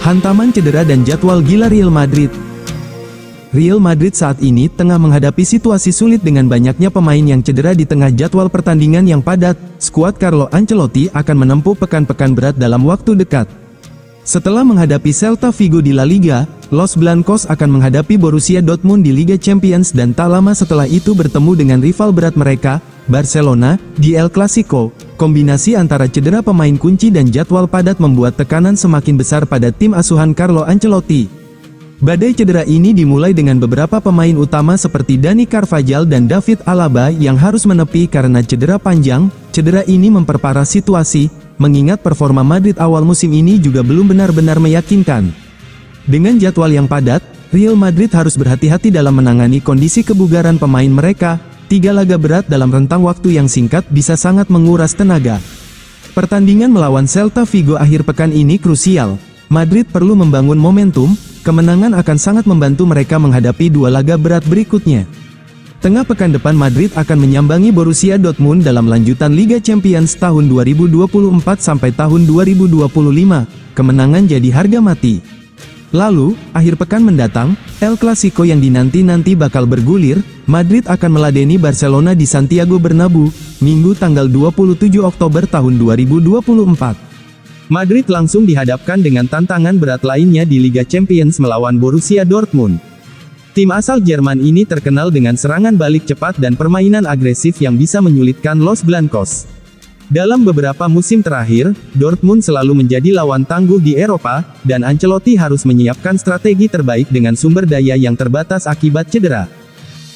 Hantaman cedera dan jadwal gila Real Madrid. Real Madrid saat ini tengah menghadapi situasi sulit dengan banyaknya pemain yang cedera di tengah jadwal pertandingan yang padat. Skuad Carlo Ancelotti akan menempuh pekan-pekan berat dalam waktu dekat. Setelah menghadapi Celta Vigo di La Liga, Los Blancos akan menghadapi Borussia Dortmund di Liga Champions dan tak lama setelah itu bertemu dengan rival berat mereka, Barcelona, di El Clasico. Kombinasi antara cedera pemain kunci dan jadwal padat membuat tekanan semakin besar pada tim asuhan Carlo Ancelotti. Badai cedera ini dimulai dengan beberapa pemain utama seperti Dani Carvajal dan David Alaba yang harus menepi karena cedera panjang. Cedera ini memperparah situasi, mengingat performa Madrid awal musim ini juga belum benar-benar meyakinkan. Dengan jadwal yang padat, Real Madrid harus berhati-hati dalam menangani kondisi kebugaran pemain mereka. 3 laga berat dalam rentang waktu yang singkat bisa sangat menguras tenaga. Pertandingan melawan Celta Vigo akhir pekan ini krusial. Madrid perlu membangun momentum, kemenangan akan sangat membantu mereka menghadapi 2 laga berat berikutnya. Tengah pekan depan Madrid akan menyambangi Borussia Dortmund dalam lanjutan Liga Champions tahun 2024 sampai tahun 2025. Kemenangan jadi harga mati. Lalu, akhir pekan mendatang, El Clasico yang dinanti-nanti bakal bergulir. Madrid akan meladeni Barcelona di Santiago Bernabeu, Minggu tanggal 27 Oktober tahun 2024. Madrid langsung dihadapkan dengan tantangan berat lainnya di Liga Champions melawan Borussia Dortmund. Tim asal Jerman ini terkenal dengan serangan balik cepat dan permainan agresif yang bisa menyulitkan Los Blancos. Dalam beberapa musim terakhir, Dortmund selalu menjadi lawan tangguh di Eropa, dan Ancelotti harus menyiapkan strategi terbaik dengan sumber daya yang terbatas akibat cedera.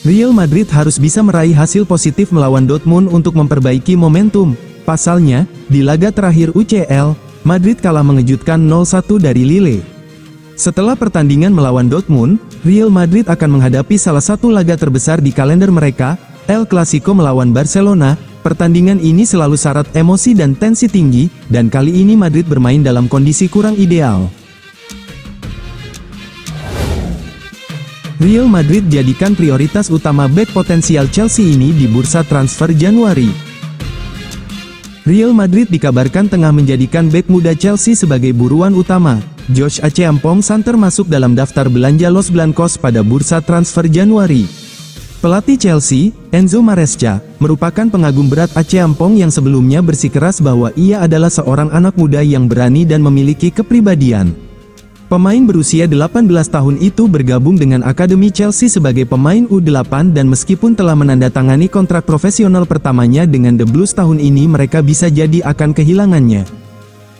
Real Madrid harus bisa meraih hasil positif melawan Dortmund untuk memperbaiki momentum. Pasalnya, di laga terakhir UCL, Madrid kalah mengejutkan 0-1 dari Lille. Setelah pertandingan melawan Dortmund, Real Madrid akan menghadapi salah satu laga terbesar di kalender mereka, El Clasico melawan Barcelona. Pertandingan ini selalu syarat emosi dan tensi tinggi, dan kali ini Madrid bermain dalam kondisi kurang ideal. Real Madrid jadikan prioritas utama bek potensial Chelsea ini di bursa transfer Januari. Real Madrid dikabarkan tengah menjadikan bek muda Chelsea sebagai buruan utama. Josh Acheampong santer masuk dalam daftar belanja Los Blancos pada bursa transfer Januari. Pelatih Chelsea, Enzo Maresca, merupakan pengagum berat Acheampong yang sebelumnya bersikeras bahwa ia adalah seorang anak muda yang berani dan memiliki kepribadian. Pemain berusia 18 tahun itu bergabung dengan Akademi Chelsea sebagai pemain U8 dan meskipun telah menandatangani kontrak profesional pertamanya dengan The Blues tahun ini, mereka bisa jadi akan kehilangannya.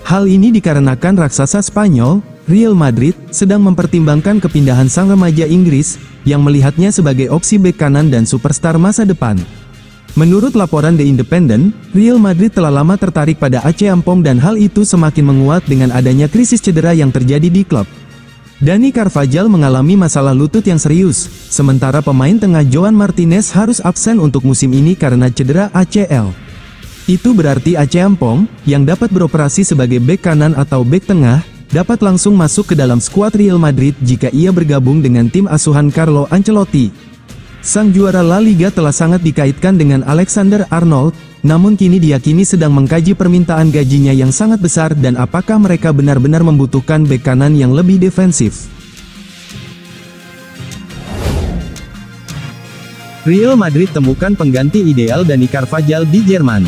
Hal ini dikarenakan raksasa Spanyol, Real Madrid, sedang mempertimbangkan kepindahan sang remaja Inggris, yang melihatnya sebagai opsi bek kanan dan superstar masa depan. Menurut laporan The Independent, Real Madrid telah lama tertarik pada Acheampong dan hal itu semakin menguat dengan adanya krisis cedera yang terjadi di klub. Dani Carvajal mengalami masalah lutut yang serius, sementara pemain tengah Joan Martinez harus absen untuk musim ini karena cedera ACL. Itu berarti Acheampong, yang dapat beroperasi sebagai bek kanan atau bek tengah, dapat langsung masuk ke dalam skuad Real Madrid jika ia bergabung dengan tim asuhan Carlo Ancelotti. Sang juara La Liga telah sangat dikaitkan dengan Alexander Arnold, namun kini diyakini sedang mengkaji permintaan gajinya yang sangat besar dan apakah mereka benar-benar membutuhkan bek kanan yang lebih defensif. Real Madrid temukan pengganti ideal Dani Carvajal di Jerman.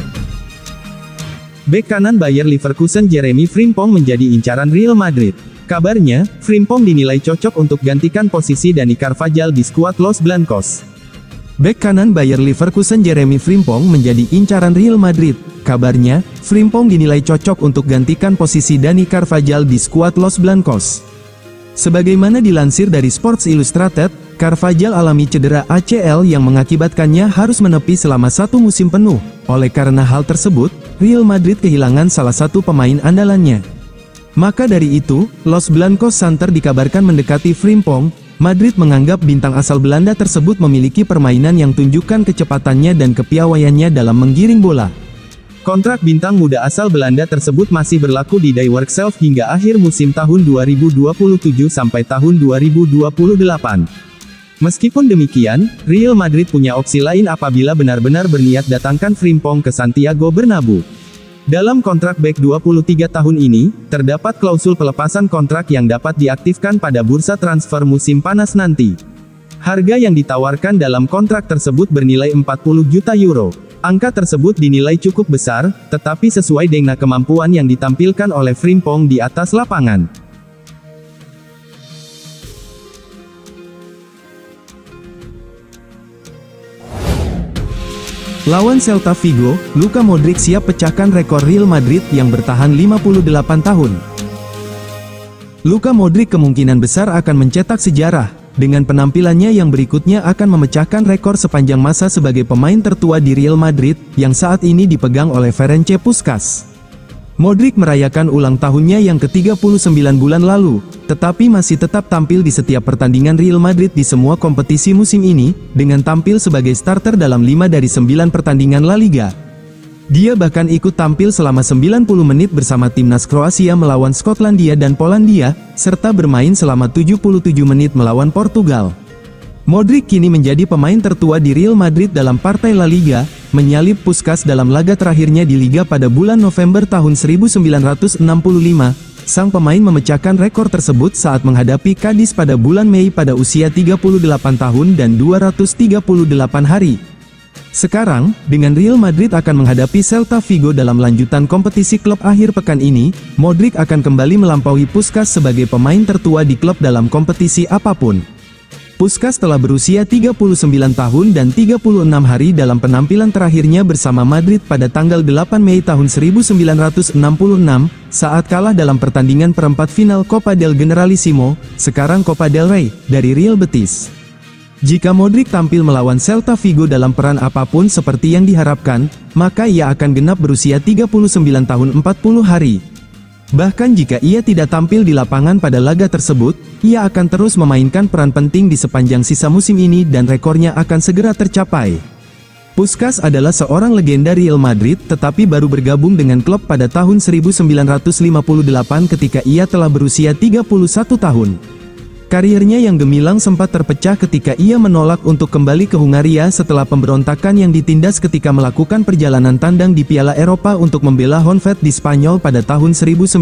Bek kanan Bayer Leverkusen Jeremy Frimpong menjadi incaran Real Madrid. Kabarnya, Frimpong dinilai cocok untuk gantikan posisi Dani Carvajal di skuad Los Blancos. Bek kanan Bayer Leverkusen Jeremy Frimpong menjadi incaran Real Madrid. Kabarnya, Frimpong dinilai cocok untuk gantikan posisi Dani Carvajal di skuad Los Blancos. Sebagaimana dilansir dari Sports Illustrated, Carvajal alami cedera ACL yang mengakibatkannya harus menepi selama 1 musim penuh. Oleh karena hal tersebut, Real Madrid kehilangan salah satu pemain andalannya. Maka dari itu, Los Blancos santer dikabarkan mendekati Frimpong. Madrid menganggap bintang asal Belanda tersebut memiliki permainan yang tunjukkan kecepatannya dan kepiawaiannya dalam menggiring bola. Kontrak bintang muda asal Belanda tersebut masih berlaku di Die Werkself hingga akhir musim tahun 2027 sampai tahun 2028. Meskipun demikian, Real Madrid punya opsi lain apabila benar-benar berniat datangkan Frimpong ke Santiago Bernabeu. Dalam kontrak bek 23 tahun ini, terdapat klausul pelepasan kontrak yang dapat diaktifkan pada bursa transfer musim panas nanti. Harga yang ditawarkan dalam kontrak tersebut bernilai 40 juta euro. Angka tersebut dinilai cukup besar, tetapi sesuai dengan kemampuan yang ditampilkan oleh Frimpong di atas lapangan. Lawan Celta Vigo, Luka Modric siap pecahkan rekor Real Madrid yang bertahan 58 tahun. Luka Modric kemungkinan besar akan mencetak sejarah. Dengan penampilannya yang berikutnya akan memecahkan rekor sepanjang masa sebagai pemain tertua di Real Madrid, yang saat ini dipegang oleh Ferenc Puskás. Modric merayakan ulang tahunnya yang ke-39 bulan lalu, tetapi masih tetap tampil di setiap pertandingan Real Madrid di semua kompetisi musim ini, dengan tampil sebagai starter dalam 5 dari 9 pertandingan La Liga. Dia bahkan ikut tampil selama 90 menit bersama timnas Kroasia melawan Skotlandia dan Polandia, serta bermain selama 77 menit melawan Portugal. Modric kini menjadi pemain tertua di Real Madrid dalam partai La Liga, menyalip Puskás dalam laga terakhirnya di Liga pada bulan November tahun 1965. Sang pemain memecahkan rekor tersebut saat menghadapi Cadiz pada bulan Mei pada usia 38 tahun dan 238 hari. Sekarang, dengan Real Madrid akan menghadapi Celta Vigo dalam lanjutan kompetisi klub akhir pekan ini, Modric akan kembali melampaui Puskás sebagai pemain tertua di klub dalam kompetisi apapun. Puskás telah berusia 39 tahun dan 36 hari dalam penampilan terakhirnya bersama Madrid pada tanggal 8 Mei tahun 1966, saat kalah dalam pertandingan perempat final Copa del Generalissimo, sekarang Copa del Rey, dari Real Betis. Jika Modric tampil melawan Celta Vigo dalam peran apapun seperti yang diharapkan, maka ia akan genap berusia 39 tahun 40 hari. Bahkan jika ia tidak tampil di lapangan pada laga tersebut, ia akan terus memainkan peran penting di sepanjang sisa musim ini dan rekornya akan segera tercapai. Puskás adalah seorang legenda Real Madrid tetapi baru bergabung dengan klub pada tahun 1958 ketika ia telah berusia 31 tahun. Karirnya yang gemilang sempat terpecah ketika ia menolak untuk kembali ke Hungaria setelah pemberontakan yang ditindas ketika melakukan perjalanan tandang di Piala Eropa untuk membela Honvéd di Spanyol pada tahun 1956.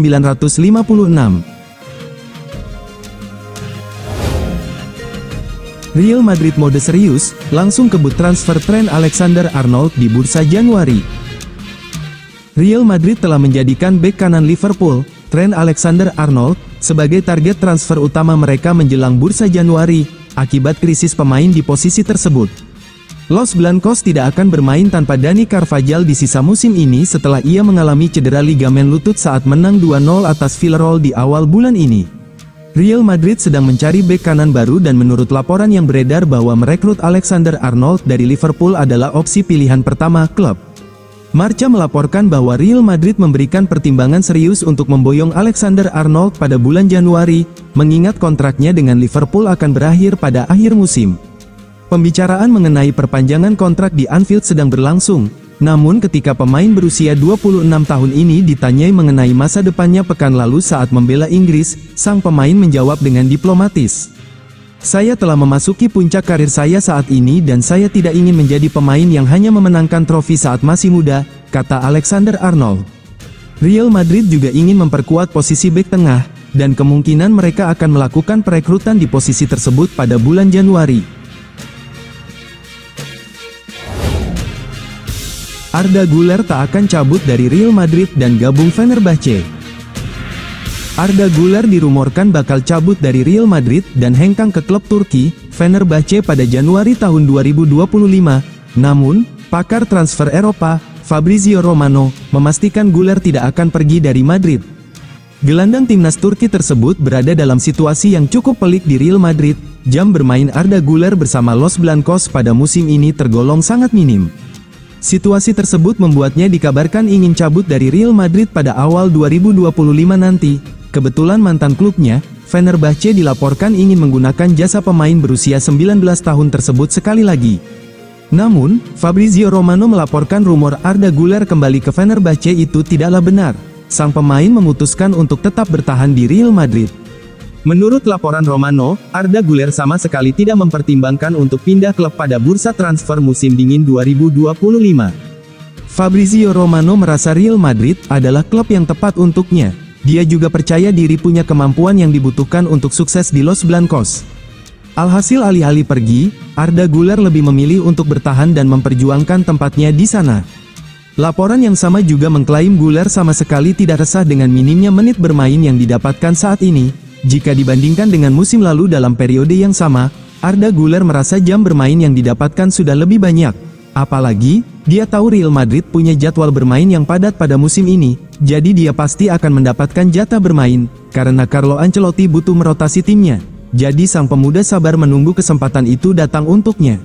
Real Madrid mode serius, langsung kebut transfer Trent Alexander-Arnold di bursa Januari. Real Madrid telah menjadikan bek kanan Liverpool, Trent Alexander-Arnold, sebagai target transfer utama mereka menjelang bursa Januari, akibat krisis pemain di posisi tersebut. Los Blancos tidak akan bermain tanpa Dani Carvajal di sisa musim ini setelah ia mengalami cedera ligamen lutut saat menang 2-0 atas Villarreal di awal bulan ini. Real Madrid sedang mencari bek kanan baru dan menurut laporan yang beredar bahwa merekrut Alexander-Arnold dari Liverpool adalah opsi pilihan pertama klub. Marca melaporkan bahwa Real Madrid memberikan pertimbangan serius untuk memboyong Alexander-Arnold pada bulan Januari, mengingat kontraknya dengan Liverpool akan berakhir pada akhir musim. Pembicaraan mengenai perpanjangan kontrak di Anfield sedang berlangsung, namun ketika pemain berusia 26 tahun ini ditanyai mengenai masa depannya pekan lalu saat membela Inggris, sang pemain menjawab dengan diplomatis. "Saya telah memasuki puncak karir saya saat ini dan saya tidak ingin menjadi pemain yang hanya memenangkan trofi saat masih muda," kata Alexander-Arnold. Real Madrid juga ingin memperkuat posisi bek tengah, dan kemungkinan mereka akan melakukan perekrutan di posisi tersebut pada bulan Januari. Arda Güler tak akan cabut dari Real Madrid dan gabung Fenerbahce. Arda Güler dirumorkan bakal cabut dari Real Madrid dan hengkang ke klub Turki, Fenerbahce pada Januari tahun 2025. Namun, pakar transfer Eropa, Fabrizio Romano, memastikan Güler tidak akan pergi dari Madrid. Gelandang timnas Turki tersebut berada dalam situasi yang cukup pelik di Real Madrid. Jam bermain Arda Güler bersama Los Blancos pada musim ini tergolong sangat minim. Situasi tersebut membuatnya dikabarkan ingin cabut dari Real Madrid pada awal 2025 nanti. Kebetulan mantan klubnya, Fenerbahce dilaporkan ingin menggunakan jasa pemain berusia 19 tahun tersebut sekali lagi. Namun, Fabrizio Romano melaporkan rumor Arda Güler kembali ke Fenerbahce itu tidaklah benar. Sang pemain memutuskan untuk tetap bertahan di Real Madrid. Menurut laporan Romano, Arda Güler sama sekali tidak mempertimbangkan untuk pindah klub pada bursa transfer musim dingin 2025. Fabrizio Romano merasa Real Madrid adalah klub yang tepat untuknya. Dia juga percaya diri punya kemampuan yang dibutuhkan untuk sukses di Los Blancos. Alhasil alih-alih pergi, Arda Güler lebih memilih untuk bertahan dan memperjuangkan tempatnya di sana. Laporan yang sama juga mengklaim Güler sama sekali tidak resah dengan minimnya menit bermain yang didapatkan saat ini. Jika dibandingkan dengan musim lalu dalam periode yang sama, Arda Güler merasa jam bermain yang didapatkan sudah lebih banyak. Apalagi, dia tahu Real Madrid punya jadwal bermain yang padat pada musim ini, jadi dia pasti akan mendapatkan jatah bermain, karena Carlo Ancelotti butuh merotasi timnya. Jadi sang pemuda sabar menunggu kesempatan itu datang untuknya.